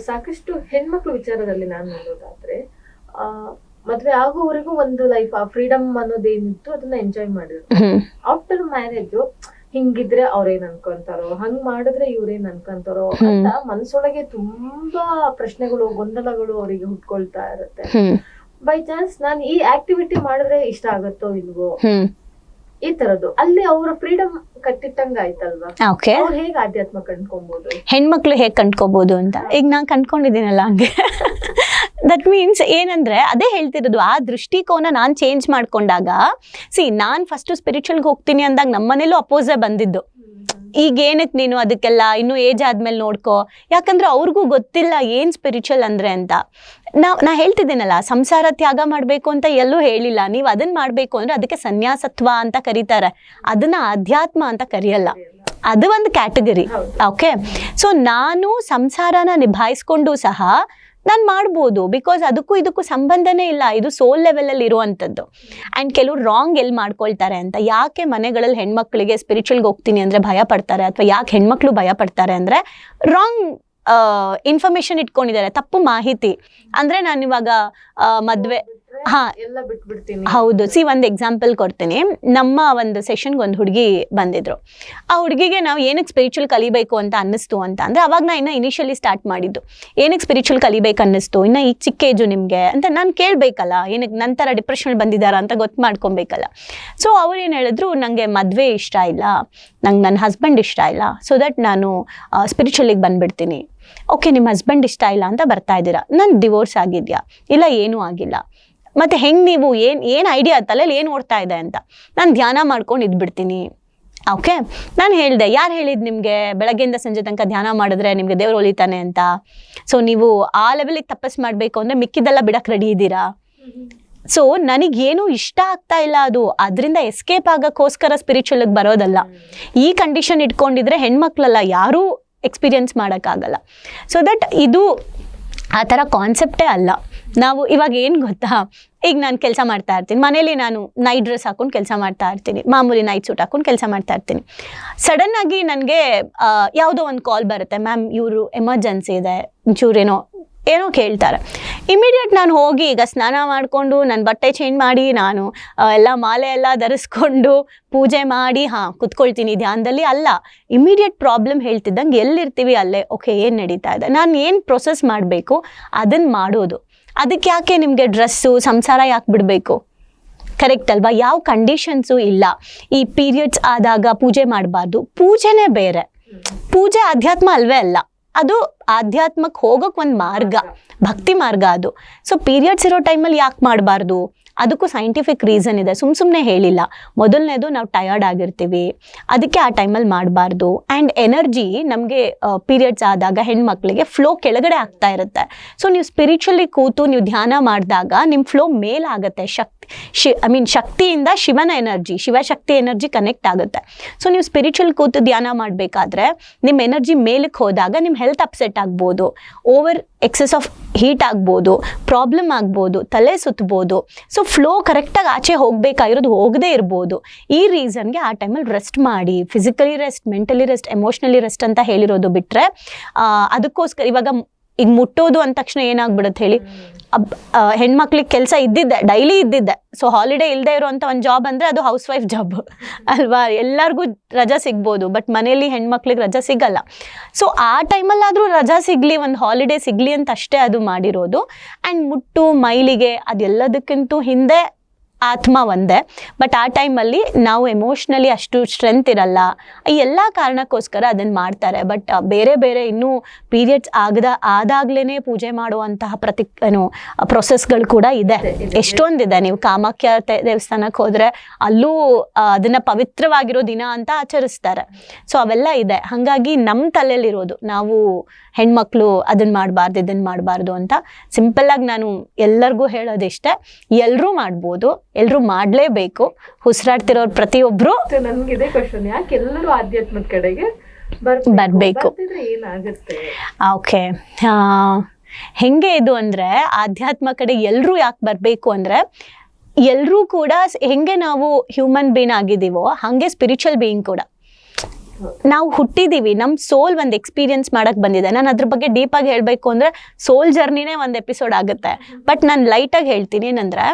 ಸಾಕಷ್ಟು ಹೆಣ್ಮಕ್ಳು ವಿಚಾರದಲ್ಲಿ ನಾನು ನೋಡೋದಾದ್ರೆ ಮದ್ವೆ ಆಗೋವರೆಗೂ ಒಂದು ಲೈಫ್ ಆ ಫ್ರೀಡಮ್ ಅನ್ನೋದೇನಿತ್ತು ಅದನ್ನ ಎಂಜಾಯ್ ಮಾಡಿದ್ರು. ಆಫ್ಟರ್ ಮ್ಯಾರೇಜ್ ಹಿಂಗಿದ್ರೆ ಅವ್ರೇನ್ ಅನ್ಕೊಂತಾರೋ, ಹಂಗ್ ಮಾಡಿದ್ರೆ ಇವ್ರೇನ್ ಅನ್ಕೊಂತಾರೋ ಅಂತ ಮನ್ಸೊಳಗೆ ತುಂಬಾ ಪ್ರಶ್ನೆಗಳು, ಗೊಂದಲಗಳು ಅವರಿಗೆ ಹುಟ್ಕೊಳ್ತಾ ಇರುತ್ತೆ. ಬೈ ಚಾನ್ಸ್ ನಾನು ಈ ಆಕ್ಟಿವಿಟಿ ಮಾಡಿದ್ರೆ ಇಷ್ಟ ಆಗತ್ತೋ ಇಲ್ವೋ, ಈ ತರದ್ದು ಅಲ್ಲಿ ಅವರ ಫ್ರೀಡಮ್ ಕಟ್ಟಿಟ್ಟಂಗ ಆಯ್ತಲ್ವಾ. ಅವ್ರು ಹೇಗ್ ಆಧ್ಯಾತ್ಮ ಕಂಡ್ಕೊಬಹುದು, ಹೆಣ್ಮಕ್ಳು ಹೇಗ್ ಕಂಡ್ಕೋಬಹುದು ಅಂತ ಈಗ ನಾನ್ ಕಂಡ್ಕೊಂಡಿದ್ದೀನಲ್ಲ ಹಂಗೆ. ದಟ್ ಮೀನ್ಸ್ ಏನಂದ್ರೆ ಅದೇ ಹೇಳ್ತಿರೋದು, ಆ ದೃಷ್ಟಿಕೋನ ನಾನ್ ಚೇಂಜ್ ಮಾಡ್ಕೊಂಡಾಗ, ನಾನ್ ಫಸ್ಟ್ ಸ್ಪಿರಿಚುವಲ್ಗೆ ಹೋಗ್ತೀನಿ ಅಂದಾಗ ನಮ್ಮನೇಲೂ ಅಪೋಸೇ ಬಂದಿದ್ದು. ಈಗ ಏನಕ್ಕೆ ನೀನು ಅದಕ್ಕೆಲ್ಲ ಇನ್ನೂ ಏಜ್ ಆದ್ಮೇಲೆ ನೋಡ್ಕೋ, ಯಾಕಂದ್ರೆ ಅವ್ರಿಗೂ ಗೊತ್ತಿಲ್ಲ ಏನ್ ಸ್ಪಿರಿಚುವಲ್ ಅಂದ್ರೆ ಅಂತ. ನಾ ಹೇಳ್ತಿದ್ದೀನಲ್ಲ, ಸಂಸಾರ ತ್ಯಾಗ ಮಾಡ್ಬೇಕು ಅಂತ ಎಲ್ಲೂ ಹೇಳಿಲ್ಲ. ನೀವು ಅದನ್ನ ಮಾಡ್ಬೇಕು ಅಂದ್ರೆ ಅದಕ್ಕೆ ಸನ್ಯಾಸತ್ವ ಅಂತ ಕರೀತಾರೆ, ಅದನ್ನ ಅಧ್ಯಾತ್ಮ ಅಂತ ಕರೆಯಲ್ಲ. ಅದು ಒಂದು ಕ್ಯಾಟಗರಿ. ಓಕೆ, ಸೊ ನಾನು ಸಂಸಾರನ ನಿಭಾಯಿಸ್ಕೊಂಡು ಸಹ ನಾನು ಮಾಡ್ಬೋದು, ಬಿಕಾಸ್ ಅದಕ್ಕೂ ಇದಕ್ಕೂ ಸಂಬಂಧನೇ ಇಲ್ಲ, ಇದು ಸೋಲ್ ಲೆವೆಲಲ್ಲಿ ಇರುವಂಥದ್ದು. ಆ್ಯಂಡ್ ಕೆಲವ್ರು ರಾಂಗ್ ಎಲ್ಲಿ ಮಾಡ್ಕೊಳ್ತಾರೆ ಅಂತ, ಯಾಕೆ ಮನೆಗಳಲ್ಲಿ ಹೆಣ್ಮಕ್ಳಿಗೆ ಸ್ಪಿರಿಚುವಲ್ಗೆ ಹೋಗ್ತೀನಿ ಅಂದರೆ ಭಯ ಪಡ್ತಾರೆ, ಅಥವಾ ಯಾಕೆ ಹೆಣ್ಮಕ್ಳು ಭಯ ಪಡ್ತಾರೆ ಅಂದರೆ ರಾಂಗ್ ಇನ್ಫಾರ್ಮೇಶನ್ ಇಟ್ಕೊಂಡಿದ್ದಾರೆ, ತಪ್ಪು ಮಾಹಿತಿ. ಅಂದರೆ ನಾನು ಇವಾಗ ಮದುವೆ ಹೌದು. ಒಂದು ಎಕ್ಸಾಂಪಲ್ ಕೊಡ್ತೀನಿ. ನಮ್ಮ ಒಂದು ಸೆಷನ್ಗೆ ಒಂದು ಹುಡುಗಿ ಬಂದಿದ್ರು. ಆ ಹುಡುಗಿಗೆ ನಾವು ಏನಕ್ಕೆ ಸ್ಪಿರಿಚುವಲ್ ಕಲಿಬೇಕು ಅಂತ ಅನ್ನಿಸ್ತು ಅಂತ ಅಂದರೆ, ಅವಾಗ ನಾ ಇನ್ನು ಇನಿಷಿಯಲಿ ಸ್ಟಾರ್ಟ್ ಮಾಡಿದ್ದು, ಏನಕ್ಕೆ ಸ್ಪಿರಿಚುವಲ್ ಕಲಿಬೇಕು ಅನ್ನಿಸ್ತು, ಇನ್ನು ಈಗ ಚಿಕ್ಕ ಏಜು ನಿಮಗೆ ಅಂತ ನಾನು ಕೇಳಬೇಕಲ್ಲ, ಏನಕ್ಕೆ ನಂತರ ಡಿಪ್ರೆಷನ್ ಬಂದಿದ್ದಾರ ಅಂತ ಗೊತ್ತು ಮಾಡ್ಕೊಬೇಕಲ್ಲ. ಸೊ ಅವ್ರು ಏನು ಹೇಳಿದ್ರು, ನನಗೆ ಮದುವೆ ಇಷ್ಟ ಇಲ್ಲ, ನಂಗೆ ನನ್ನ ಹಸ್ಬೆಂಡ್ ಇಷ್ಟ ಇಲ್ಲ, ಸೊ ದಟ್ ನಾನು ಸ್ಪಿರಿಚುವಲಿಗೆ ಬಂದುಬಿಡ್ತೀನಿ. ಓಕೆ, ನಿಮ್ಮ ಹಸ್ಬೆಂಡ್ ಇಷ್ಟ ಇಲ್ಲ ಅಂತ ಬರ್ತಾ ಇದ್ದೀರಾ, ನಾನು ಡಿವೋರ್ಸ್ ಆಗಿದೆಯಾ, ಇಲ್ಲ ಏನೂ ಆಗಿಲ್ಲ, ಮತ್ತೆ ಹೆಂಗೆ ನೀವು ಏನು ಐಡಿಯಾ ತಲೆಯಲ್ಲಿ ಏನು ಓಡ್ತಾ ಇದೆ ಅಂತ, ನಾನು ಧ್ಯಾನ ಮಾಡ್ಕೊಂಡು ಇದ್ಬಿಡ್ತೀನಿ. ಓಕೆ, ನಾನು ಹೇಳಿದೆ, ಯಾರು ಹೇಳಿದ್ದು ನಿಮಗೆ ಬೆಳಗ್ಗೆಯಿಂದ ಸಂಜೆ ತನಕ ಧ್ಯಾನ ಮಾಡಿದ್ರೆ ನಿಮಗೆ ದೇವ್ರು ಒಲಿತಾನೆ ಅಂತ? ಸೊ ನೀವು ಆ ಲೆವೆಲಿಗೆ ತಪಸ್ ಮಾಡಬೇಕು ಅಂದರೆ ಮಿಕ್ಕಿದೆಲ್ಲ ಬಿಡಕ್ಕೆ ರೆಡಿ ಇದ್ದೀರಾ? ಸೊ ನನಗೇನು ಇಷ್ಟ ಆಗ್ತಾ ಇಲ್ಲ, ಅದರಿಂದ ಎಸ್ಕೇಪ್ ಆಗೋಕ್ಕೋಸ್ಕರ ಸ್ಪಿರಿಚುವಲ್ಗೆ ಬರೋದಲ್ಲ. ಈ ಕಂಡೀಷನ್ ಇಟ್ಕೊಂಡಿದ್ರೆ ಹೆಣ್ಮಕ್ಳೆಲ್ಲ ಯಾರೂ ಎಕ್ಸ್ಪೀರಿಯನ್ಸ್ ಮಾಡೋಕ್ಕಾಗಲ್ಲ. ಸೊ ದಟ್ ಇದು ಆ ಥರ ಕಾನ್ಸೆಪ್ಟೇ ಅಲ್ಲ. ನಾವು ಇವಾಗ ಏನು ಗೊತ್ತಾ, ಈಗ ನಾನು ಕೆಲಸ ಮಾಡ್ತಾ ಇರ್ತೀನಿ ಮನೇಲಿ, ನಾನು ನೈಟ್ ಡ್ರೆಸ್ ಹಾಕೊಂಡು ಕೆಲಸ ಮಾಡ್ತಾ ಇರ್ತೀನಿ, ಮಾಮೂಲಿ ನೈಟ್ ಸೂಟ್ ಹಾಕೊಂಡು ಕೆಲಸ ಮಾಡ್ತಾ ಇರ್ತೀನಿ. ಸಡನ್ನಾಗಿ ನನಗೆ ಯಾವುದೋ ಒಂದು ಕಾಲ್ ಬರುತ್ತೆ, ಮ್ಯಾಮ್ ಇವರು ಎಮರ್ಜೆನ್ಸಿ ಇದೆ, ಒಂಚೂರೇನೋ ಕೇಳ್ತಾರೆ. ಇಮಿಡಿಯೇಟ್ ನಾನು ಹೋಗಿ ಈಗ ಸ್ನಾನ ಮಾಡಿಕೊಂಡು ನನ್ನ ಬಟ್ಟೆ ಚೇಂಜ್ ಮಾಡಿ ನಾನು ಎಲ್ಲ ಮಾಲೆ ಎಲ್ಲ ಧರಿಸ್ಕೊಂಡು ಪೂಜೆ ಮಾಡಿ ಕುತ್ಕೊಳ್ತೀನಿ ಧ್ಯಾನದಲ್ಲಿ. ಅಲ್ಲ, ಇಮಿಡಿಯೇಟ್ ಪ್ರಾಬ್ಲಮ್ ಹೇಳ್ತಿದ್ದಂಗೆ ಎಲ್ಲಿರ್ತೀವಿ ಅಲ್ಲೇ ಓಕೆ ಏನು ನಡೀತಾ ಇದೆ, ನಾನು ಏನು ಪ್ರೊಸೆಸ್ ಮಾಡಬೇಕು ಅದನ್ನು ಮಾಡೋದು. ಅದಕ್ಕೆ ಯಾಕೆ ನಿಮಗೆ ಡ್ರೆಸ್ಸು ಸಂಸಾರ ಯಾಕೆ ಬಿಡಬೇಕು? ಕರೆಕ್ಟ್ ಅಲ್ವಾ? ಯಾವ ಕಂಡೀಷನ್ಸು ಇಲ್ಲ. ಈ ಪೀರಿಯಡ್ಸ್ ಆದಾಗ ಪೂಜೆ ಮಾಡಬಾರ್ದು, ಪೂಜೆನೇ ಬೇರೆ, ಪೂಜೆ ಅಧ್ಯಾತ್ಮ ಅಲ್ವೇ ಅಲ್ಲ, ಅದು ಆಧ್ಯಾತ್ಮಕ್ಕೆ ಹೋಗೋಕೆ ಒಂದು ಮಾರ್ಗ, ಭಕ್ತಿ ಮಾರ್ಗ ಅದು. ಸೊ ಪೀರಿಯಡ್ಸ್ ಇರೋ ಟೈಮಲ್ಲಿ ಯಾಕೆ ಮಾಡಬಾರ್ದು? ಅದಕ್ಕೂ ಸೈಂಟಿಫಿಕ್ ರೀಸನ್ ಇದೆ, ಸುಮ್ಮನೆ ಹೇಳಿಲ್ಲ. ಮೊದಲನೇದು ನಾವು ಟಯರ್ಡ್ ಆಗಿರ್ತೀವಿ, ಅದಕ್ಕೆ ಆ ಟೈಮಲ್ಲಿ ಮಾಡಬಾರ್ದು. ಆ್ಯಂಡ್ ಎನರ್ಜಿ ನಮಗೆ ಪೀರಿಯಡ್ಸ್ ಆದಾಗ ಹೆಣ್ಮಕ್ಳಿಗೆ ಫ್ಲೋ ಕೆಳಗಡೆ ಆಗ್ತಾ ಇರುತ್ತೆ. ಸೊ ನೀವು ಸ್ಪಿರಿಚುವಲಿ ಕೂತು ನೀವು ಧ್ಯಾನ ಮಾಡಿದಾಗ ನಿಮ್ಮ ಫ್ಲೋ ಮೇಲಾಗುತ್ತೆ, ಶಕ್ತಿಯಿಂದ ಶಿವನ ಎನರ್ಜಿ, ಶಿವಶಕ್ತಿ ಎನರ್ಜಿ ಕನೆಕ್ಟ್ ಆಗುತ್ತೆ. ಸೊ ನೀವು ಸ್ಪಿರಿಚುವಲ್ ಕೂತು ಧ್ಯಾನ ಮಾಡಬೇಕಾದ್ರೆ ನಿಮ್ಮ ಎನರ್ಜಿ ಮೇಲಕ್ಕೆ ಹೋದಾಗ ನಿಮ್ಮ ಹೆಲ್ತ್ ಅಪ್ಸೆಟ್ ಆಗ್ಬೋದು, ಓವರ್ ಎಕ್ಸೆಸ್ ಆಫ್ ಹೀಟ್ ಆಗ್ಬೋದು, ಪ್ರಾಬ್ಲಮ್ ಆಗ್ಬೋದು, ತಲೆ ಸುತ್ತಬೋದು. ಸೊ ಫ್ಲೋ ಕರೆಕ್ಟಾಗಿ ಆಚೆ ಹೋಗಬೇಕಾಗಿರೋದು ಹೋಗದೇ ಇರ್ಬೋದು. ಈ ರೀಸನ್ಗೆ ಆ ಟೈಮಲ್ಲಿ ರೆಸ್ಟ್ ಮಾಡಿ, physically rest, mentally rest, emotionally rest ಅಂತ ಹೇಳಿರೋದು ಬಿಟ್ಟರೆ, ಅದಕ್ಕೋಸ್ಕರ ಇವಾಗ ಈಗ ಮುಟ್ಟೋದು ಅಂದ ತಕ್ಷಣ ಏನಾಗ್ಬಿಡುತ್ತೆ ಹೇಳಿ, ಹೆಣ್ಮಕ್ಳಿಗೆ ಕೆಲಸ ಇದ್ದಿದ್ದೆ, ಡೈಲಿ ಇದ್ದಿದ್ದೆ. ಸೊ ಹಾಲಿಡೇ ಇಲ್ಲದೆ ಇರೋವಂಥ ಒಂದು ಜಾಬ್ ಅಂದರೆ ಅದು ಹೌಸ್ ವೈಫ್ ಜಾಬ್ ಅಲ್ವಾ? ಎಲ್ಲರಿಗೂ ರಜಾ ಸಿಗ್ಬೋದು, ಬಟ್ ಮನೇಲಿ ಹೆಣ್ಮಕ್ಳಿಗೆ ರಜಾ ಸಿಗಲ್ಲ. ಸೊ ಆ ಟೈಮಲ್ಲಾದರೂ ರಜಾ ಸಿಗಲಿ, ಒಂದು ಹಾಲಿಡೇ ಸಿಗಲಿ ಅಂತ ಅಷ್ಟೇ ಅದು ಮಾಡಿರೋದು. ಆ್ಯಂಡ್ ಮುಟ್ಟು ಮೈಲಿಗೆ ಅದೆಲ್ಲದಕ್ಕಿಂತ ಹಿಂದೆ ಆತ್ಮ ಒಂದೇ, ಬಟ್ ಆ ಟೈಮಲ್ಲಿ ನಾವು ಎಮೋಷ್ನಲಿ ಅಷ್ಟು ಸ್ಟ್ರೆಂತ್ ಇರಲ್ಲ. ಈ ಎಲ್ಲ ಕಾರಣಕ್ಕೋಸ್ಕರ ಅದನ್ನು ಮಾಡ್ತಾರೆ. ಬಟ್ ಬೇರೆ ಬೇರೆ ಇನ್ನೂ ಪೀರಿಯಡ್ಸ್ ಆದಾಗ್ಲೇ ಪೂಜೆ ಮಾಡುವಂತಹ ಪ್ರೊಸೆಸ್ಗಳು ಕೂಡ ಇದೆ, ಎಷ್ಟೊಂದಿದೆ. ನೀವು ಕಾಮಾಖ್ಯ ದೇವಸ್ಥಾನಕ್ಕೆ ಹೋದರೆ ಅಲ್ಲೂ ಅದನ್ನು ಪವಿತ್ರವಾಗಿರೋ ದಿನ ಅಂತ ಆಚರಿಸ್ತಾರೆ. ಸೊ ಅವೆಲ್ಲ ಇದೆ. ಹಾಗಾಗಿ ನಮ್ಮ ತಲೆಯಲ್ಲಿರೋದು, ನಾವು ಹೆಣ್ಮಕ್ಳು ಅದನ್ನು ಮಾಡಬಾರ್ದು ಇದನ್ನು ಮಾಡಬಾರ್ದು ಅಂತ ಸಿಂಪಲ್ಲಾಗಿ ನಾನು ಎಲ್ಲರಿಗೂ ಹೇಳೋದಿಷ್ಟೇ, ಎಲ್ಲರೂ ಮಾಡ್ಬೋದು, ಎಲ್ಲರೂ ಮಾಡಲೇಬೇಕು. ಉಸಿರಾಡ್ತಿರೋರು ಪ್ರತಿಯೊಬ್ಬರು. ನನಗಿದೆ ಕ್ವಶನ್, ಯಾಕೆ ಎಲ್ಲರೂ ಆಧ್ಯಾತ್ಮದ ಕಡೆಗೆ ಬರಬೇಕು? ಓಕೆ, ಹೆಂಗೆ ಇದು ಅಂದರೆ, ಆಧ್ಯಾತ್ಮ ಕಡೆ ಎಲ್ಲರೂ ಯಾಕೆ ಬರಬೇಕು ಅಂದರೆ, ಎಲ್ಲರೂ ಕೂಡ ಹೆಂಗೆ ನಾವು ಹ್ಯೂಮನ್ ಬೀಯಿಂಗ್ ಆಗಿದ್ದೀವೋ ಹಾಗೆ ಸ್ಪಿರಿಚುವಲ್ ಬೀಯಿಂಗ್ ಕೂಡ. ನಾವು ಹುಟ್ಟಿದೀವಿ, ನಮ್ಮ ಸೋಲ್ ಒಂದು ಎಕ್ಸ್ಪೀರಿಯನ್ಸ್ ಮಾಡಕ್ ಬಂದಿದೆ. ನಾನು ಅದ್ರ ಬಗ್ಗೆ ಡೀಪ್ ಆಗಿ ಹೇಳ್ಬೇಕು ಅಂದ್ರೆ ಸೋಲ್ ಜರ್ನಿನೇ ಒಂದು ಎಪಿಸೋಡ್ ಆಗುತ್ತೆ. ಬಟ್ ನಾನು ಲೈಟ್ ಆಗಿ ಹೇಳ್ತೀನಿ ಏನಂದ್ರೆ,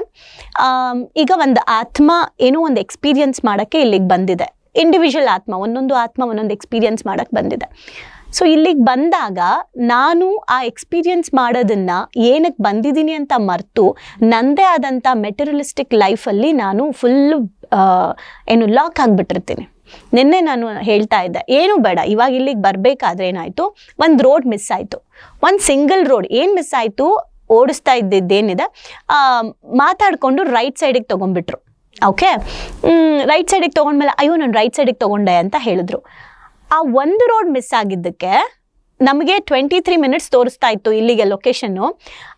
ಈಗ ಒಂದು ಆತ್ಮ ಏನೋ ಒಂದು ಎಕ್ಸ್ಪೀರಿಯನ್ಸ್ ಮಾಡಕ್ಕೆ ಇಲ್ಲಿಗೆ ಬಂದಿದೆ. ಇಂಡಿವಿಜುವಲ್ ಆತ್ಮ, ಒಂದೊಂದು ಆತ್ಮ ಒಂದೊಂದು ಎಕ್ಸ್ಪೀರಿಯನ್ಸ್ ಮಾಡಕ್ ಬಂದಿದೆ. ಸೊ ಇಲ್ಲಿಗೆ ಬಂದಾಗ ನಾನು ಆ ಎಕ್ಸ್ಪೀರಿಯನ್ಸ್ ಮಾಡೋದನ್ನ ಏನಕ್ಕೆ ಬಂದಿದ್ದೀನಿ ಅಂತ ಮರೆತು ನಂದೇ ಆದಂಥ ಮೆಟೀರಿಯಲಿಸ್ಟಿಕ್ ಲೈಫಲ್ಲಿ ನಾನು ಫುಲ್ಲು ಲಾಕ್ ಆಗಿಬಿಟ್ಟಿರ್ತೀನಿ. ನಿನ್ನೆ ನಾನು ಹೇಳ್ತಾ ಇದ್ದೆ, ಏನು ಬೇಡ, ಇವಾಗ ಇಲ್ಲಿಗೆ ಬರಬೇಕಾದ್ರೆ ಏನಾಯಿತು, ಒಂದು ರೋಡ್ ಮಿಸ್ ಆಯಿತು, ಒಂದು ಸಿಂಗಲ್ ರೋಡ್. ಏನು ಮಿಸ್ ಆಯಿತು, ಓಡಿಸ್ತಾ ಇದ್ದಿದ್ದೇನಿದೆ ಮಾತಾಡಿಕೊಂಡು ರೈಟ್ ಸೈಡಿಗೆ ತೊಗೊಂಡ್ಬಿಟ್ರು. ಓಕೆ, ರೈಟ್ ಸೈಡಿಗೆ ತೊಗೊಂಡ್ಮೇಲೆ ಅಯ್ಯೋ ನಾನು ರೈಟ್ ಸೈಡಿಗೆ ತೊಗೊಂಡೆ ಅಂತ ಹೇಳಿದ್ರು. ಆ ಒಂದು ರೋಡ್ ಮಿಸ್ ಆಗಿದ್ದಕ್ಕೆ ನಮಗೆ 23 ಮಿನಿಟ್ಸ್ ತೋರಿಸ್ತಾ ಇತ್ತು ಇಲ್ಲಿಗೆ ಲೊಕೇಶನ್ನು.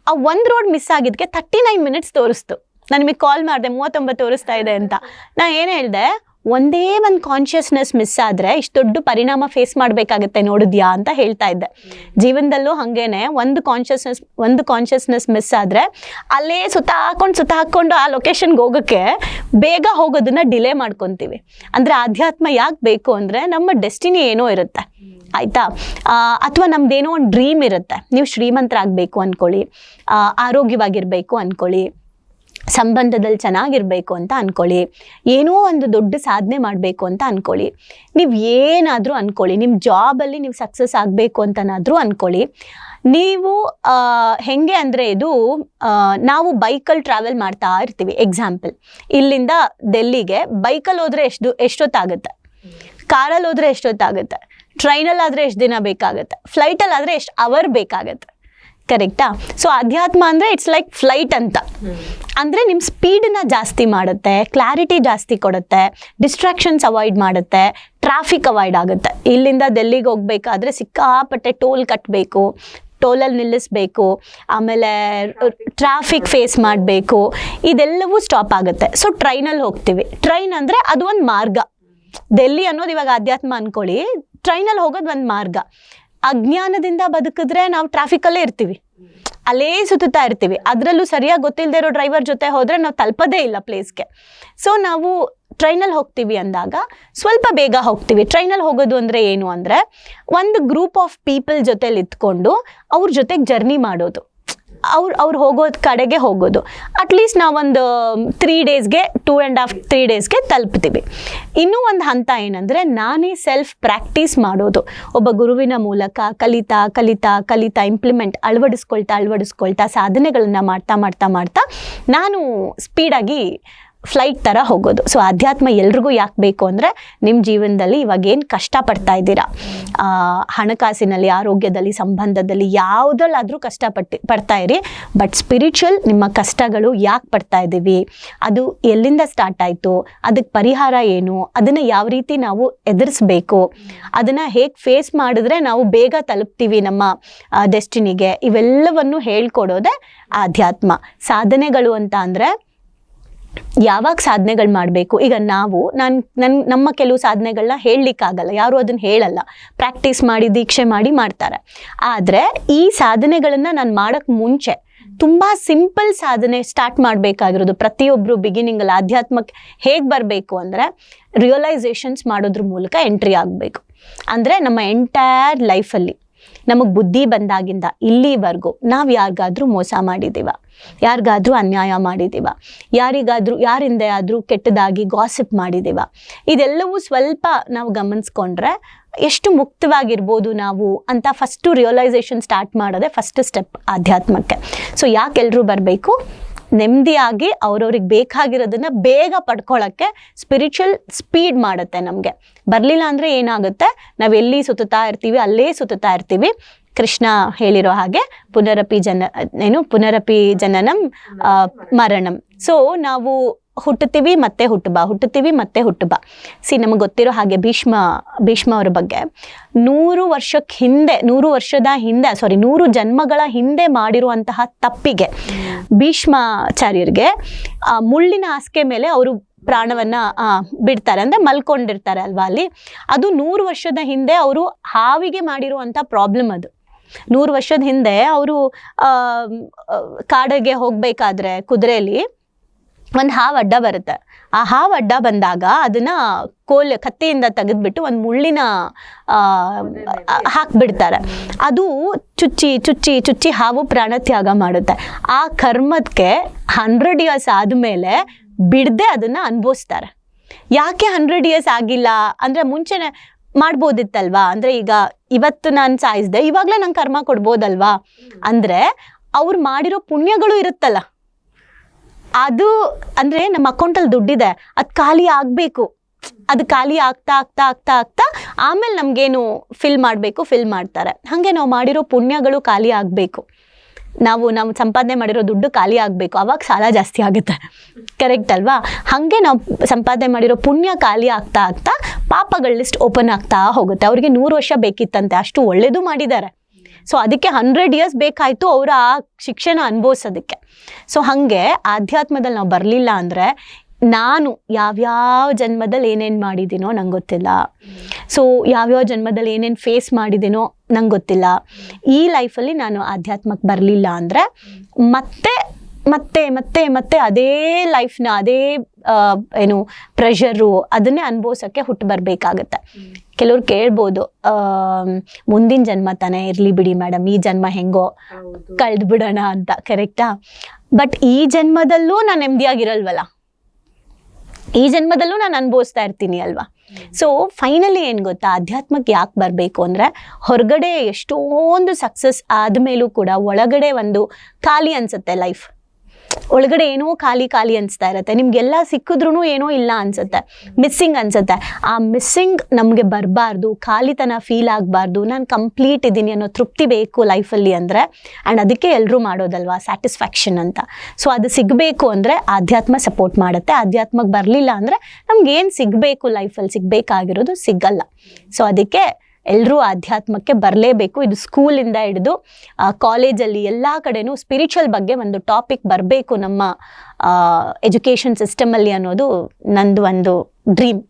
ಆ ಒಂದು ರೋಡ್ ಮಿಸ್ ಆಗಿದ್ದಕ್ಕೆ 39 ಮಿನಿಟ್ಸ್ ತೋರಿಸ್ತು. ನಾನು ನಿಮಗೆ ಕಾಲ್ ಮಾಡಿದೆ 39 ತೋರಿಸ್ತಾ ಇದೆ ಅಂತ. ನಾನು ಏನು ಹೇಳಿದೆ, ಒಂದೇ ಒಂದು ಕಾನ್ಷಿಯಸ್ನೆಸ್ ಮಿಸ್ ಆದರೆ ಇಷ್ಟು ದೊಡ್ಡ ಪರಿಣಾಮ ಫೇಸ್ ಮಾಡಬೇಕಾಗತ್ತೆ ನೋಡಿದ್ಯಾ ಅಂತ ಹೇಳ್ತಾ ಇದ್ದೆ. ಜೀವನದಲ್ಲೂ ಹಾಗೇನೆ ಒಂದು ಕಾನ್ಷಿಯಸ್ನೆಸ್ ಮಿಸ್ ಆದರೆ ಅಲ್ಲೇ ಸುತ್ತ ಹಾಕ್ಕೊಂಡು ಆ ಲೊಕೇಶನ್ಗೆ ಹೋಗೋಕ್ಕೆ ಬೇಗ ಹೋಗೋದನ್ನ ಡಿಲೇ ಮಾಡ್ಕೊತೀವಿ. ಅಂದರೆ ಆಧ್ಯಾತ್ಮ ಯಾಕೆ ಬೇಕು ಅಂದರೆ ನಮ್ಮ ಡೆಸ್ಟಿನಿ ಏನೋ ಇರುತ್ತೆ ಆಯಿತಾ, ಅಥವಾ ನಮ್ದೇನೋ ಒಂದು ಡ್ರೀಮ್ ಇರುತ್ತೆ. ನೀವು ಶ್ರೀಮಂತರಾಗಬೇಕು ಅಂದ್ಕೊಳ್ಳಿ, ಆರೋಗ್ಯವಾಗಿರಬೇಕು ಅಂದ್ಕೊಳ್ಳಿ, ಸಂಬಂಧದಲ್ಲಿ ಚೆನ್ನಾಗಿರ್ಬೇಕು ಅಂತ ಅಂದ್ಕೊಳ್ಳಿ, ಏನೋ ಒಂದು ದೊಡ್ಡ ಸಾಧನೆ ಮಾಡಬೇಕು ಅಂತ ಅಂದ್ಕೊಳ್ಳಿ, ನೀವು ಏನಾದರೂ ಅಂದ್ಕೊಳ್ಳಿ, ನಿಮ್ಮ ಜಾಬಲ್ಲಿ ನೀವು ಸಕ್ಸಸ್ ಆಗಬೇಕು ಅಂತನಾದರೂ ಅಂದ್ಕೊಳ್ಳಿ. ನೀವು ಹೆಂಗೆ ಅಂದರೆ, ಇದು ನಾವು ಬೈಕಲ್ಲಿ ಟ್ರಾವೆಲ್ ಮಾಡ್ತಾ ಇರ್ತೀವಿ. ಎಕ್ಸಾಂಪಲ್, ಇಲ್ಲಿಂದ ಡೆಲ್ಲಿಗೆ ಬೈಕಲ್ಲಿ ಹೋದರೆ ಎಷ್ಟೊತ್ತಾಗುತ್ತೆ, ಕಾರಲ್ಲಿ ಹೋದರೆ ಎಷ್ಟೊತ್ತಾಗುತ್ತೆ, ಟ್ರೈನಲ್ಲಿ ಆದರೆ ಎಷ್ಟು ದಿನ ಬೇಕಾಗುತ್ತೆ, ಫ್ಲೈಟಲ್ಲಿ ಆದರೆ ಎಷ್ಟು ಅವರ್ ಬೇಕಾಗುತ್ತೆ. ಕರೆಕ್ಟಾ? ಸೊ ಅಧ್ಯಾತ್ಮ ಅಂದರೆ ಇಟ್ಸ್ ಲೈಕ್ ಫ್ಲೈಟ್ ಅಂತ. ಅಂದರೆ ನಿಮ್ಮ ಸ್ಪೀಡನ್ನ ಜಾಸ್ತಿ ಮಾಡುತ್ತೆ, ಕ್ಲಾರಿಟಿ ಜಾಸ್ತಿ ಕೊಡುತ್ತೆ, ಡಿಸ್ಟ್ರಾಕ್ಷನ್ಸ್ ಅವಾಯ್ಡ್ ಮಾಡುತ್ತೆ, ಟ್ರಾಫಿಕ್ ಅವಾಯ್ಡ್ ಆಗುತ್ತೆ. ಇಲ್ಲಿಂದ ಡೆಲ್ಲಿಗೆ ಹೋಗ್ಬೇಕಾದ್ರೆ ಸಿಕ್ಕಾಪಟ್ಟೆ ಟೋಲ್ ಕಟ್ಟಬೇಕು, ಟೋಲಲ್ಲಿ ನಿಲ್ಲಿಸ್ಬೇಕು, ಆಮೇಲೆ ಟ್ರಾಫಿಕ್ ಫೇಸ್ ಮಾಡಬೇಕು, ಇದೆಲ್ಲವೂ ಸ್ಟಾಪ್ ಆಗುತ್ತೆ. ಸೊ ಟ್ರೈನಲ್ಲಿ ಹೋಗ್ತೀವಿ. ಟ್ರೈನ್ ಅಂದರೆ ಅದು ಒಂದು ಮಾರ್ಗ. ಡೆಲ್ಲಿ ಅನ್ನೋದು ಇವಾಗ ಅಧ್ಯಾತ್ಮ ಅಂದ್ಕೊಳ್ಳಿ, ಟ್ರೈನಲ್ಲಿ ಹೋಗೋದು ಒಂದು ಮಾರ್ಗ. ಅಜ್ಞಾನದಿಂದ ಬದುಕಿದ್ರೆ ನಾವು ಟ್ರಾಫಿಕಲ್ಲೇ ಇರ್ತೀವಿ, ಅಲ್ಲೇ ಸುತ್ತಾ ಇರ್ತೀವಿ. ಅದರಲ್ಲೂ ಸರಿಯಾಗಿ ಗೊತ್ತಿಲ್ಲದೆ ಇರೋ ಡ್ರೈವರ್ ಜೊತೆ ಹೋದರೆ ನಾವು ತಲುಪೋದೇ ಇಲ್ಲ ಪ್ಲೇಸ್ಗೆ. ಸೊ ನಾವು ಟ್ರೈನಲ್ಲಿ ಹೋಗ್ತೀವಿ ಅಂದಾಗ ಸ್ವಲ್ಪ ಬೇಗ ಹೋಗ್ತೀವಿ. ಟ್ರೈನಲ್ಲಿ ಹೋಗೋದು ಅಂದರೆ ಏನು ಅಂದರೆ, ಒಂದು ಗ್ರೂಪ್ ಆಫ್ ಪೀಪಲ್ ಜೊತೆಲಿ ಇತ್ಕೊಂಡು ಅವ್ರ ಜೊತೆಗೆ ಜರ್ನಿ ಮಾಡೋದು, ಅವ್ರು ಹೋಗೋದು ಕಡೆಗೆ ಹೋಗೋದು. ಅಟ್ಲೀಸ್ಟ್ ನಾವೊಂದು 3 ಡೇಸ್ಗೆ 2.5-3 ಡೇಸ್ಗೆ ತಲುಪ್ತೀವಿ. ಇನ್ನೂ ಒಂದು ಹಂತ ಏನಂದರೆ, ನಾನೇ ಸೆಲ್ಫ್ ಪ್ರಾಕ್ಟೀಸ್ ಮಾಡೋದು. ಒಬ್ಬ ಗುರುವಿನ ಮೂಲಕ ಕಲಿತಾ ಇಂಪ್ಲಿಮೆಂಟ್ ಅಳವಡಿಸ್ಕೊಳ್ತಾ ಸಾಧನೆಗಳನ್ನು ಮಾಡ್ತಾ ನಾನು ಸ್ಪೀಡಾಗಿ ಫ್ಲೈಟ್ ಥರ ಹೋಗೋದು. ಸೊ ಅಧ್ಯಾತ್ಮ ಎಲ್ರಿಗೂ ಯಾಕೆ ಬೇಕು ಅಂದರೆ, ನಿಮ್ಮ ಜೀವನದಲ್ಲಿ ಇವಾಗ ಏನು ಕಷ್ಟಪಡ್ತಾ ಇದ್ದೀರಾ, ಹಣಕಾಸಿನಲ್ಲಿ, ಆರೋಗ್ಯದಲ್ಲಿ, ಸಂಬಂಧದಲ್ಲಿ, ಯಾವುದಲ್ಲಾದರೂ ಪಡ್ತಾ ಇರಿ. ಬಟ್ ಸ್ಪಿರಿಚುವಲ್ ನಿಮ್ಮ ಕಷ್ಟಗಳು ಯಾಕೆ ಪಡ್ತಾ ಇದ್ದೀವಿ, ಅದು ಎಲ್ಲಿಂದ ಸ್ಟಾರ್ಟ್ ಆಯಿತು, ಅದಕ್ಕೆ ಪರಿಹಾರ ಏನು, ಅದನ್ನು ಯಾವ ರೀತಿ ನಾವು ಎದುರಿಸ್ಬೇಕು, ಅದನ್ನು ಹೇಗೆ ಫೇಸ್ ಮಾಡಿದ್ರೆ ನಾವು ಬೇಗ ತಲುಪ್ತೀವಿ ನಮ್ಮ ಡೆಸ್ಟಿನಿಗೆ, ಇವೆಲ್ಲವನ್ನು ಹೇಳ್ಕೊಡೋದೇ ಆಧ್ಯಾತ್ಮ. ಸಾಧನೆಗಳು ಅಂತ ಅಂದರೆ ಯಾವಾಗ ಸಾಧನೆಗಳು ಮಾಡಬೇಕು. ಈಗ ನಮ್ಮ ಕೆಲವು ಸಾಧನೆಗಳನ್ನ ಹೇಳಲಿಕ್ಕಾಗಲ್ಲ, ಯಾರು ಅದನ್ನು ಹೇಳಲ್ಲ, ಪ್ರಾಕ್ಟೀಸ್ ಮಾಡಿ ದೀಕ್ಷೆ ಮಾಡಿ ಮಾಡ್ತಾರೆ. ಆದರೆ ಈ ಸಾಧನೆಗಳನ್ನು ನಾನು ಮಾಡೋಕ್ಕೆ ಮುಂಚೆ ತುಂಬ ಸಿಂಪಲ್ ಸಾಧನೆ ಸ್ಟಾರ್ಟ್ ಮಾಡಬೇಕಾಗಿರೋದು. ಪ್ರತಿಯೊಬ್ಬರು ಬಿಗಿನಿಂಗಲ್ಲಿ ಆಧ್ಯಾತ್ಮಕ್ಕೆ ಹೇಗೆ ಬರಬೇಕು ಅಂದರೆ, ರಿಯಲೈಸೇಷನ್ಸ್ ಮಾಡೋದ್ರ ಮೂಲಕ ಎಂಟ್ರಿ ಆಗಬೇಕು. ಅಂದರೆ ನಮ್ಮ ಎಂಟೈರ್ ಲೈಫಲ್ಲಿ ನಮಗೆ ಬುದ್ಧಿ ಬಂದಾಗಿಂದ ಇಲ್ಲಿವರೆಗೂ ನಾವು ಯಾರಿಗಾದ್ರೂ ಮೋಸ ಮಾಡಿದ್ದೀವ, ಯಾರಿಗಾದ್ರೂ ಅನ್ಯಾಯ ಮಾಡಿದ್ದೀವ, ಯಾರಿಂದ ಆದರೂ ಕೆಟ್ಟದಾಗಿ ಗಾಸಿಪ್ ಮಾಡಿದ್ದೀವ, ಇದೆಲ್ಲವೂ ಸ್ವಲ್ಪ ನಾವು ಗಮನಿಸ್ಕೊಂಡ್ರೆ ಎಷ್ಟು ಮುಕ್ತವಾಗಿರ್ಬೋದು ನಾವು ಅಂತ ಫಸ್ಟು ರಿಯಲೈಸೇಷನ್ ಸ್ಟಾರ್ಟ್ ಮಾಡೋದೇ ಫಸ್ಟ್ ಸ್ಟೆಪ್ ಆಧ್ಯಾತ್ಮಕ್ಕೆ. ಸೊ ಯಾಕೆಲ್ಲರೂ ಬರಬೇಕು, ನೆಮ್ಮದಿಯಾಗಿ ಅವ್ರವ್ರಿಗೆ ಬೇಕಾಗಿರೋದನ್ನ ಬೇಗ ಪಡ್ಕೊಳ್ಳೋಕ್ಕೆ ಸ್ಪಿರಿಚುವಲ್ ಸ್ಪೀಡ್ ಮಾಡುತ್ತೆ. ನಮಗೆ ಬರಲಿಲ್ಲ ಅಂದರೆ ಏನಾಗುತ್ತೆ, ನಾವು ಎಲ್ಲಿ ಸುತ್ತಾ ಇರ್ತೀವಿ ಅಲ್ಲೇ ಸುತ್ತಾ ಇರ್ತೀವಿ. ಕೃಷ್ಣ ಹೇಳಿರೋ ಹಾಗೆ ಪುನರಪಿ ಜನನಂ ಮರಣಂ. ಸೊ ನಾವು ಹುಟ್ಟುತ್ತೀವಿ ಮತ್ತೆ ಹುಟ್ಟುಬಾ. ನಮಗೆ ಗೊತ್ತಿರೋ ಹಾಗೆ ಭೀಷ್ಮ ಅವರ ಬಗ್ಗೆ 100 ಜನ್ಮಗಳ ಹಿಂದೆ ಮಾಡಿರುವಂತಹ ತಪ್ಪಿಗೆ ಭೀಷ್ಮಾಚಾರ್ಯರಿಗೆ ಮುಳ್ಳಿನ ಹಾಸಿಗೆ ಮೇಲೆ ಅವರು ಪ್ರಾಣವನ್ನ ಬಿಡ್ತಾರೆ, ಅಂದ್ರೆ ಮಲ್ಕೊಂಡಿರ್ತಾರೆ ಅಲ್ವಾ ಅಲ್ಲಿ. ಅದು 100 ವರ್ಷದ ಹಿಂದೆ ಅವರು ಹಾವಿಗೆ ಮಾಡಿರುವಂತ ಪ್ರಾಬ್ಲಮ್. ಅದು 100 ವರ್ಷದ ಹಿಂದೆ ಅವರು ಕಾಡಿಗೆ ಹೋಗ್ಬೇಕಾದ್ರೆ ಕುದುರೆಯಲ್ಲಿ ಒಂದು ಹಾವು ಅಡ್ಡ ಬರುತ್ತೆ. ಆ ಹಾವು ಅಡ್ಡ ಬಂದಾಗ ಅದನ್ನ ಕತ್ತೆಯಿಂದ ತೆಗೆದ್ಬಿಟ್ಟು ಒಂದು ಮುಳ್ಳಿನ ಹಾಕ್ಬಿಡ್ತಾರೆ. ಅದು ಚುಚ್ಚಿ ಚುಚ್ಚಿ ಚುಚ್ಚಿ ಹಾವು ಪ್ರಾಣತ್ಯಾಗ ಮಾಡುತ್ತೆ. ಆ ಕರ್ಮಕ್ಕೆ 100 years ಆದಮೇಲೆ ಬಿಡದೆ ಅದನ್ನ ಅನುಭವಿಸ್ತಾರೆ. ಯಾಕೆ 100 years ಆಗಿಲ್ಲ ಅಂದ್ರೆ ಮುಂಚೆನೆ ಮಾಡ್ಬೋದಿತ್ತಲ್ವಾ? ಅಂದ್ರೆ ಈಗ ಇವತ್ತು ನಾನು ಸಾಯಿಸ್ದೆ, ಇವಾಗ್ಲೇ ನಂಗೆ ಕರ್ಮ ಕೊಡ್ಬೋದಲ್ವಾ? ಅಂದ್ರೆ ಅವ್ರು ಮಾಡಿರೋ ಪುಣ್ಯಗಳು ಇರುತ್ತಲ್ಲ, ಅದು ಅಂದ್ರೆ ನಮ್ಮ ಅಕೌಂಟಲ್ಲಿ ದುಡ್ಡಿದೆ, ಅದು ಖಾಲಿ ಆಗ್ಬೇಕು. ಅದು ಖಾಲಿ ಆಗ್ತಾ ಆಗ್ತಾ ಆಗ್ತಾ ಆಗ್ತಾ ಆಮೇಲೆ ನಮ್ಗೇನು ಫಿಲ್ ಮಾಡ್ತಾರೆ. ಹಾಗೆ ನಾವು ಮಾಡಿರೋ ಪುಣ್ಯಗಳು ಖಾಲಿ ಆಗ್ಬೇಕು. ನಾವು ಸಂಪಾದನೆ ಮಾಡಿರೋ ದುಡ್ಡು ಖಾಲಿ ಆಗ್ಬೇಕು, ಅವಾಗ ಸಾಲ ಜಾಸ್ತಿ ಆಗುತ್ತೆ. ಕರೆಕ್ಟ್ ಅಲ್ವಾ? ಹಾಗೆ ನಾವು ಸಂಪಾದನೆ ಮಾಡಿರೋ ಪುಣ್ಯ ಖಾಲಿ ಆಗ್ತಾ ಆಗ್ತಾ ಪಾಪಗಳ ಲಿಸ್ಟ್ ಓಪನ್ ಆಗ್ತಾ ಹೋಗುತ್ತೆ. ಅವ್ರಿಗೆ 100 ವರ್ಷ ಬೇಕಿತ್ತಂತೆ, ಅಷ್ಟು ಒಳ್ಳೇದು ಮಾಡಿದ್ದಾರೆ. ಸೊ ಅದಕ್ಕೆ 100 years ಬೇಕಾಯ್ತು ಅವರು ಆ ಶಿಕ್ಷೆನ ಅನುಭವಿಸೋದಕ್ಕೆ. ಸೊ ಹಾಗೆ ಆಧ್ಯಾತ್ಮದಲ್ಲಿ ನಾವು ಬರಲಿಲ್ಲ ಅಂದರೆ ನಾನು ಯಾವ್ಯಾವ ಜನ್ಮದಲ್ಲಿ ಏನೇನು ಮಾಡಿದ್ದೀನೋ ನಂಗೆ ಗೊತ್ತಿಲ್ಲ. ಸೊ ಯಾವ್ಯಾವ ಜನ್ಮದಲ್ಲಿ ಏನೇನು ಫೇಸ್ ಮಾಡಿದ್ದೀನೋ ನಂಗೆ ಗೊತ್ತಿಲ್ಲ. ಈ ಲೈಫಲ್ಲಿ ನಾನು ಆಧ್ಯಾತ್ಮಕ್ಕೆ ಬರಲಿಲ್ಲ ಅಂದರೆ ಮತ್ತೆ ಮತ್ತೆ ಮತ್ತೆ ಮತ್ತೆ ಅದೇ ಲೈಫ್ನ ಅದೇ ಏನು ಪ್ರೆಷರು ಅದನ್ನೇ ಅನುಭವಿಸೋಕ್ಕೆ ಹುಟ್ಟು ಬರಬೇಕಾಗತ್ತೆ. ಕೆಲವ್ರು ಕೇಳ್ಬೋದು, ಮುಂದಿನ ಜನ್ಮ ತಾನೇ, ಇರಲಿ ಬಿಡಿ ಮೇಡಮ್, ಈ ಜನ್ಮ ಹೆಂಗೋ ಕಳೆದು ಬಿಡೋಣ ಅಂತ. ಕರೆಕ್ಟಾ? ಬಟ್ ಈ ಜನ್ಮದಲ್ಲೂ ನಾನು ನೆಮ್ಮದಿಯಾಗಿರಲ್ವಲ್ಲ, ಈ ಜನ್ಮದಲ್ಲೂ ನಾನು ಅನುಭವಿಸ್ತಾ ಇರ್ತೀನಿ ಅಲ್ವಾ? ಸೊ ಫೈನಲಿ ಏನು ಗೊತ್ತಾ, ಅಧ್ಯಾತ್ಮಕ್ಕೆ ಯಾಕೆ ಬರಬೇಕು ಅಂದರೆ, ಹೊರಗಡೆ ಎಷ್ಟೊಂದು ಸಕ್ಸಸ್ ಆದಮೇಲೂ ಕೂಡ ಒಳಗಡೆ ಒಂದು ಖಾಲಿ ಅನಿಸುತ್ತೆ ಲೈಫ್. ಒಳಗಡೆ ಏನೋ ಖಾಲಿ ಖಾಲಿ ಅನಿಸ್ತಾ ಇರುತ್ತೆ. ನಿಮ್ಗೆಲ್ಲ ಸಿಕ್ಕಿದ್ರೂ ಏನೋ ಇಲ್ಲ ಅನ್ಸುತ್ತೆ, ಮಿಸ್ಸಿಂಗ್ ಅನ್ಸುತ್ತೆ. ಆ ಮಿಸ್ಸಿಂಗ್ ನಮಗೆ ಬರಬಾರ್ದು, ಖಾಲಿತನ ಫೀಲ್ ಆಗಬಾರ್ದು, ನಾನು ಕಂಪ್ಲೀಟ್ ಇದ್ದೀನಿ ಅನ್ನೋ ತೃಪ್ತಿ ಬೇಕು ಲೈಫಲ್ಲಿ ಅಂದರೆ. ಆ್ಯಂಡ್ ಅದಕ್ಕೆ ಎಲ್ಲರೂ ಮಾಡೋದಲ್ವಾ ಸ್ಯಾಟಿಸ್ಫ್ಯಾಕ್ಷನ್ ಅಂತ. ಸೊ ಅದು ಸಿಗಬೇಕು ಅಂದರೆ ಆಧ್ಯಾತ್ಮ ಸಪೋರ್ಟ್ ಮಾಡುತ್ತೆ. ಆಧ್ಯಾತ್ಮಕ್ಕೆ ಬರಲಿಲ್ಲ ಅಂದರೆ ನಮ್ಗೇನು ಸಿಗಬೇಕು ಲೈಫಲ್ಲಿ, ಸಿಗಬೇಕಾಗಿರೋದು ಸಿಗಲ್ಲ. ಸೊ ಅದಕ್ಕೆ ಎಲ್ಲರೂ ಆಧ್ಯಾತ್ಮಕ್ಕೆ ಬರಲೇಬೇಕು. ಇದು ಸ್ಕೂಲಿಂದ ಹಿಡಿದು ಕಾಲೇಜಲ್ಲಿ ಎಲ್ಲ ಕಡೆನೂ ಸ್ಪಿರಿಚುವಲ್ ಬಗ್ಗೆ ಒಂದು ಟಾಪಿಕ್ ಬರಬೇಕು ನಮ್ಮ ಎಜುಕೇಷನ್ ಸಿಸ್ಟಮಲ್ಲಿ ಅನ್ನೋದು ನಂದು ಒಂದು ಡ್ರೀಮ್.